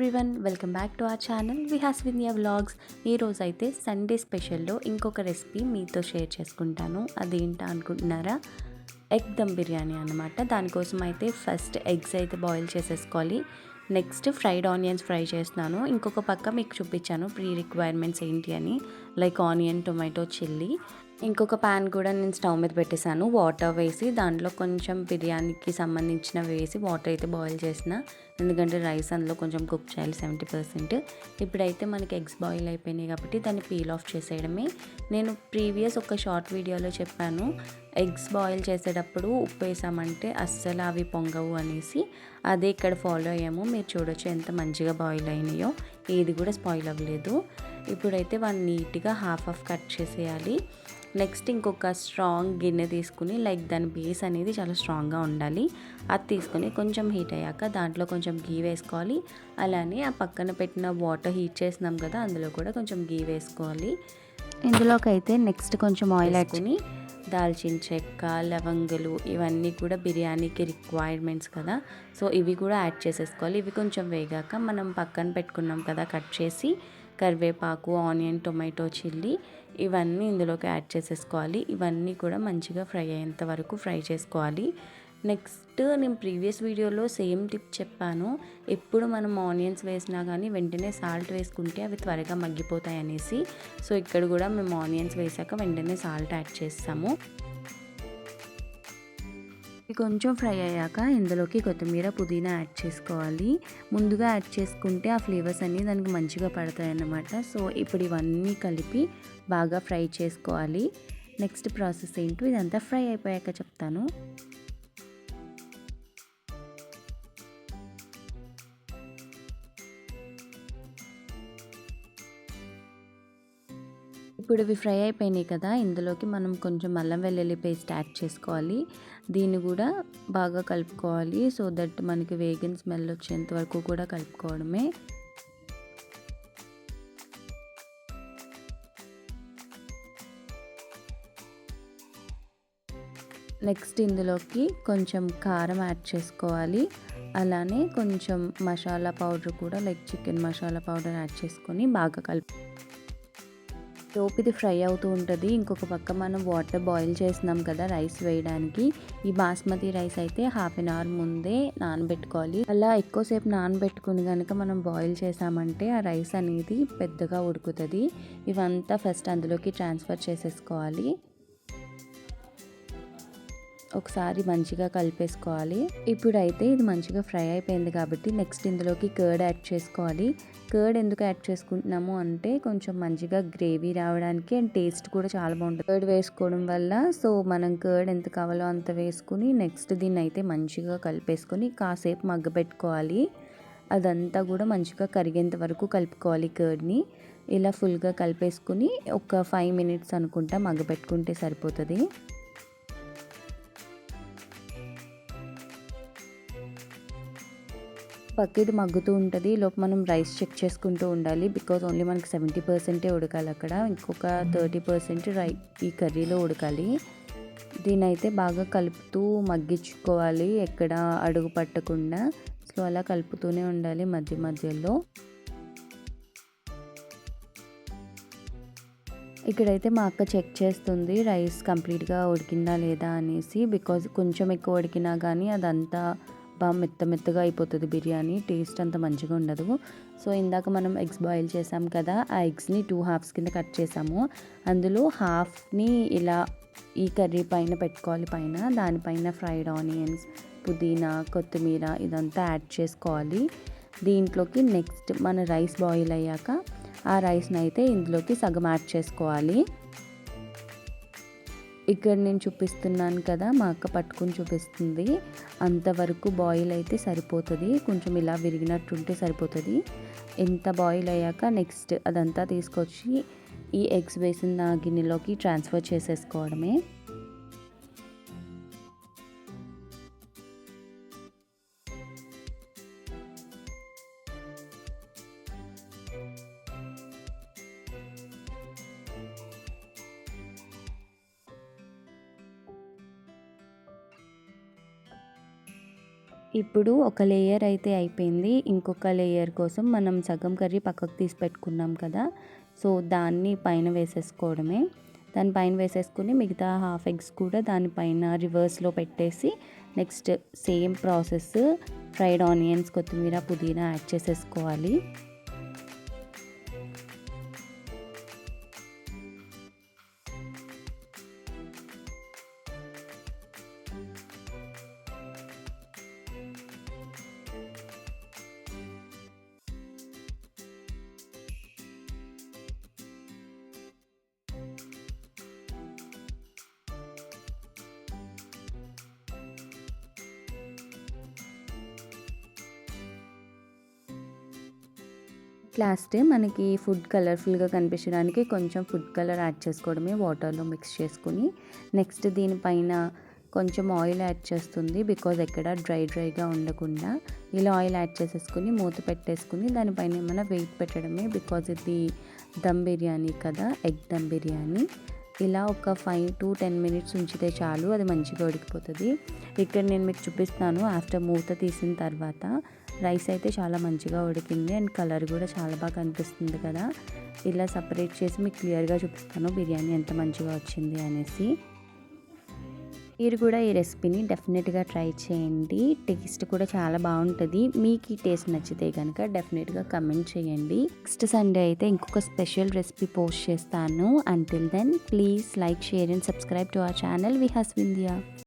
Everyone, welcome back to our channel Vihaswinya vlogs. ఈరోజు అయితే Sunday స్పెషల్లో ఇంకొక రెసిపీ మీతో షేర్ చేసుకుంటాను. అదేంటా అనుకుంటున్నారా? ఎగ్ దమ్ బిర్యానీ అనమాట. దానికోసం అయితే ఫస్ట్ ఎగ్స్ అయితే బాయిల్ చేసేసుకోవాలి. నెక్స్ట్ ఫ్రైడ్ ఆనియన్స్ ఫ్రై చేస్తున్నాను. ఇంకొక పక్క మీకు చూపించాను ప్రీ రిక్వైర్మెంట్స్ ఏంటి అని, లైక్ ఆనియన్, టొమాటో, చిల్లీ. ఇంకొక ప్యాన్ కూడా నేను స్టవ్ మీద పెట్టేశాను. వాటర్ వేసి దాంట్లో కొంచెం బిర్యానీకి సంబంధించినవి వేసి వాటర్ అయితే బాయిల్ చేసిన, ఎందుకంటే రైస్ అందులో కొంచెం కుక్ చేయాలి 70%. ఇప్పుడైతే మనకి ఎగ్స్ బాయిల్ అయిపోయినాయి కాబట్టి దాన్ని పీల్ ఆఫ్ చేసేయడమే. నేను ప్రీవియస్ ఒక షార్ట్ వీడియోలో చెప్పాను, ఎగ్స్ బాయిల్ చేసేటప్పుడు ఉప్పు వేసామంటే అస్సలు అవి పొంగవు అనేసి. అదే ఇక్కడ ఫాలో అయ్యాము. మీరు చూడొచ్చు ఎంత మంచిగా బాయిల్ అయినాయో, ఏది కూడా స్పాయిల్ అవ్వలేదు. ఇప్పుడైతే వాడిని నీట్గా హాఫ్ కట్ చేసేయాలి. నెక్స్ట్ ఇంకొక స్ట్రాంగ్ గిన్నె తీసుకుని, లైక్ దాని బేస్ అనేది చాలా స్ట్రాంగ్గా ఉండాలి. అది తీసుకొని కొంచెం హీట్ అయ్యాక దాంట్లో కొంచెం గీ వేసుకోవాలి. అలానే ఆ పక్కన పెట్టిన వాటర్ హీట్ చేసినాం కదా, అందులో కూడా కొంచెం గీ వేసుకోవాలి. ఇందులోకి అయితే నెక్స్ట్ కొంచెం ఆయిల్ వేసుకుని దాల్చిన చెక్క, లవంగులు ఇవన్నీ కూడా బిర్యానీకి రిక్వైర్మెంట్స్ కదా, సో ఇవి కూడా యాడ్ చేసేసుకోవాలి. ఇవి కొంచెం వేగాక మనం పక్కన పెట్టుకున్నాం కదా కట్ చేసి కరివేపాకు, ఆనియన్, టొమాటో, చిల్లీ ఇవన్నీ ఇందులోకి యాడ్ చేసేసుకోవాలి. ఇవన్నీ కూడా మంచిగా ఫ్రై అయ్యేంత వరకు ఫ్రై చేసుకోవాలి. నెక్స్ట్ నేను ప్రీవియస్ వీడియోలో సేమ్ టిప్ చెప్పాను, ఎప్పుడు మనం ఆనియన్స్ వేసినా కానీ వెంటనే సాల్ట్ వేసుకుంటే అవి త్వరగా మగ్గిపోతాయి అనేసి. సో ఇక్కడ కూడా మేము ఆనియన్స్ వేసాక వెంటనే సాల్ట్ యాడ్ చేస్తాము. కొంచెం ఫ్రై అయ్యాక ఇందులోకి కొత్తిమీర, పుదీనా యాడ్ చేసుకోవాలి. ముందుగా యాడ్ చేసుకుంటే ఆ ఫ్లేవర్స్ అన్నీ దానికి మంచిగా పడతాయి అన్నమాట. సో ఇప్పుడు ఇవన్నీ కలిపి బాగా ఫ్రై చేసుకోవాలి. నెక్స్ట్ ప్రాసెస్ ఏంటో ఇదంతా ఫ్రై అయిపోయాక చెప్తాను. ఇప్పుడు ఇవి ఫ్రై అయిపోయినాయి కదా, ఇందులోకి మనం కొంచెం అల్లం వెల్లుల్లి పేస్ట్ యాడ్ చేసుకోవాలి. దీన్ని కూడా బాగా కలుపుకోవాలి. సో దట్ మనకి వేగిన స్మెల్ వచ్చేంత వరకు కూడా కలుపుకోవడమే. నెక్స్ట్ ఇందులోకి కొంచెం కారం యాడ్ చేసుకోవాలి. అలానే కొంచెం మసాలా పౌడర్ కూడా, like chicken masala powder add చేసుకొని బాగా లోపు ఇది ఫ్రై అవుతూ ఉంటుంది. ఇంకొక పక్క మనం వాటర్ బాయిల్ చేసినాం కదా రైస్ వేయడానికి. ఈ బాస్మతి రైస్ అయితే హాఫ్ అన్ అవర్ ముందే నానబెట్టుకోవాలి. అలా ఎక్కువసేపు నానబెట్టుకుని కనుక మనం బాయిల్ చేసామంటే ఆ రైస్ అనేది పెద్దగా ఉడుకుతుంది. ఇవంతా ఫస్ట్ అందులోకి ట్రాన్స్ఫర్ చేసేసుకోవాలి. ఒకసారి మంచిగా కలిపేసుకోవాలి. ఇప్పుడైతే ఇది మంచిగా ఫ్రై అయిపోయింది కాబట్టి నెక్స్ట్ ఇందులోకి కర్డ్ యాడ్ చేసుకోవాలి. కర్డ్ ఎందుకు యాడ్ చేసుకుంటున్నాము అంటే కొంచెం మంచిగా గ్రేవీ రావడానికి, అండ్ టేస్ట్ కూడా చాలా బాగుంటుంది కర్డ్ వేసుకోవడం వల్ల. సో మనం కర్డ్ ఎంత కావాలో అంత వేసుకుని నెక్స్ట్ దీన్ని అయితే మంచిగా కలిపేసుకొని కాసేపు మగ్గబెట్టుకోవాలి. అదంతా కూడా మంచిగా కరిగేంత వరకు కలుపుకోవాలి కర్డ్ని. ఇలా ఫుల్గా కలిపేసుకుని ఒక 5 minutes అనుకుంటా మగ్గబెట్టుకుంటే సరిపోతుంది. పక్క ఇది మగ్గుతూ ఉంటుంది. లోపు మనం రైస్ చెక్ చేసుకుంటూ ఉండాలి. బికాజ్ ఓన్లీ మనకి 70% ఉడకాలి అక్కడ, ఇంకొక 30% ఈ కర్రీలో ఉడకాలి. దీని అయితే బాగా కలుపుతూ మగ్గించుకోవాలి, ఎక్కడ అడుగు పట్టకుండా. సో అలా కలుపుతూనే ఉండాలి మధ్య మధ్యలో. ఇక్కడైతే మా అక్క చెక్ చేస్తుంది రైస్ కంప్లీట్గా ఉడికిందా లేదా అనేసి. బికాజ్ కొంచెం ఎక్కువ ఉడికినా కానీ అదంతా బాగా మెత్తగా అయిపోతుంది బిర్యానీ, టేస్ట్ అంత మంచిగా ఉండదు. సో ఇందాక మనం ఎగ్స్ బాయిల్ చేసాం కదా, ఆ ఎగ్స్ని 2 halves కింద కట్ చేసాము. అందులో హాఫ్ని ఇలా ఈ కర్రీ పైన పెట్టుకోవాలి. దానిపైన ఫ్రైడ్ ఆనియన్స్, పుదీనా, కొత్తిమీర ఇదంతా యాడ్ చేసుకోవాలి. దీంట్లోకి నెక్స్ట్ మన రైస్ బాయిల్ అయ్యాక ఆ రైస్ని అయితే ఇందులోకి సగం యాడ్ చేసుకోవాలి. ఇక్కడ నేను చూపిస్తున్నాను కదా, మా అక్క పట్టుకుని చూపిస్తుంది. అంతవరకు బాయిల్ అయితే సరిపోతుంది. కొంచెం ఇలా విరిగినట్టుంటే సరిపోతుంది. ఎంత బాయిల్ అయ్యాక నెక్స్ట్ అదంతా తీసుకొచ్చి ఈ ఎగ్స్ వేసిన గిన్నెలోకి ట్రాన్స్ఫర్ చేసేసుకోవడమే. ఇప్పుడు ఒక లేయర్ అయితే అయిపోయింది. ఇంకొక లేయర్ కోసం మనం సగం కర్రీ పక్కకు తీసి పెట్టుకున్నాం కదా, సో దాన్ని పైన వేసేసుకోవడమే. దాని పైన వేసేసుకుని మిగతా హాఫ్ ఎగ్స్ కూడా దానిపైన రివర్స్లో పెట్టేసి next same process fried onions, కొత్తిమీర, పుదీనా యాడ్ చేసేసుకోవాలి. లాస్ట్ మనకి ఫుడ్ కలర్ఫుల్గా కనిపించడానికి కొంచెం ఫుడ్ కలర్ యాడ్ చేసుకోవడమే, వాటర్లో మిక్స్ చేసుకుని. నెక్స్ట్ దీనిపైన కొంచెం ఆయిల్ యాడ్ చేస్తుంది, బికాజ్ ఎక్కడ డ్రైగా ఉండకుండా. ఇలా ఆయిల్ యాడ్ చేసేసుకుని మూత పెట్టేసుకుని దానిపైన ఏమైనా వెయిట్ పెట్టడమే, బికాజ్ ఇది దమ్ బిర్యానీ కదా, ఎగ్ దమ్ బిర్యానీ. ఇలా ఒక 5 to 10 minutes ఉంచితే చాలు, అది మంచిగా ఉడికిపోతుంది. ఇక్కడ నేను మీకు చూపిస్తాను ఆఫ్టర్ మూత తీసిన తర్వాత. రైస్ అయితే చాలా మంచిగా ఉడికింది అండ్ కలర్ కూడా చాలా బాగా కనిపిస్తుంది కదా. ఇలా సపరేట్ చేసి మీకు క్లియర్గా చూపిస్తాను బిర్యానీ ఎంత మంచిగా వచ్చింది అనేసి. మీరు కూడా ఈ రెసిపీని డెఫినెట్గా ట్రై చేయండి, టేస్ట్ కూడా చాలా బాగుంటుంది. మీకు ఈ టేస్ట్ నచ్చితే కనుక డెఫినెట్గా కమెంట్ చేయండి. నెక్స్ట్ సండే అయితే ఇంకొక స్పెషల్ రెసిపీ పోస్ట్ చేస్తాను. Until then please like, share and subscribe to our channel Vihas Vindhya.